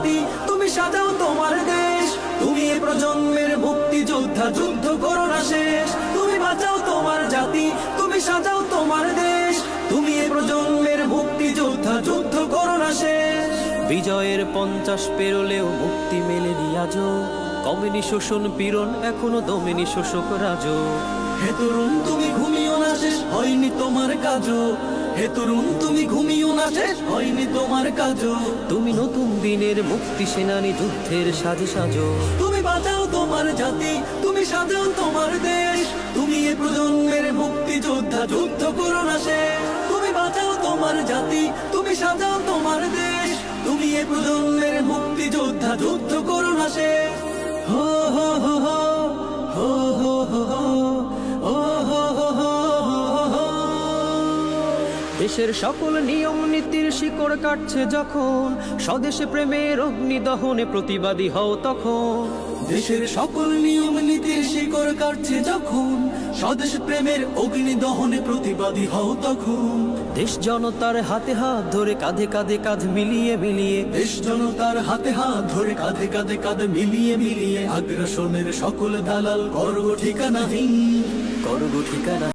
জাতি, তুমি সাজাও তোমার দেশ। তুমি এ প্রজন্মের মুক্তিযোদ্ধা, যুদ্ধ করো না শেষ। তুমি বাঁচাও তোমার জাতি, তুমি সাজাও তোমার দেশ। তুমি এ প্রজন্মের মুক্তিযোদ্ধা, যুদ্ধ করো না শেষ। বিজয়ের 50 পেরোলেও মুক্তি মেলেনি আজও, কমেনি শোষণ পীড়ন, এখনো দমেনি শোষক রাজ। হে তরুণ তুমি ঘুমিও না, শেষ হয়নি তোমার কাজও। হে তরুণ তুমি ঘুমিও না, শেষ হয়নি তোমার কাজও। তুমি নতুন দিনের মুক্তি সেনানী, যুদ্ধের সাজে সাজো। তুমি বাঁচাও তোমার জাতি, তুমি সাজাও তোমার দেশ। তুমি এ প্রজন্মের মুক্তিযোদ্ধা, যুদ্ধ করো না শেষ। তুমি বাঁচাও তোমার জাতি, তুমি সাজাও তোমার দেশ। তুমি এ প্রজন্মের মুক্তিযোদ্ধা, যুদ্ধ করো না শেষ। হো হো হো হো হো হো হো হো হো হো হো। দেশের সকল নিয়ম নীতির শিকড় কাটছে যখন, স্বদেশে প্রেমের অগ্নি দহনে প্রতিবাদী হও তখন। দেশের সকল নিয়ম নীতির শিকড় কাটছে যখন, স্বদেশ প্রেমের অগ্নি দহনে প্রতিবাদী হও তখন। দেশ জনতার হাতে হাত ধরে, কাঁধে কাঁধে কাঁধ মিলিয়ে মিলিয়ে, দেশ জনতার হাতে হাত ধরে, কাঁধে কাঁধে কাঁধ মিলিয়ে মিলিয়ে, আগ্রাসনের সকল দালাল করব ঠিকানাহীন, করব ঠিকানা।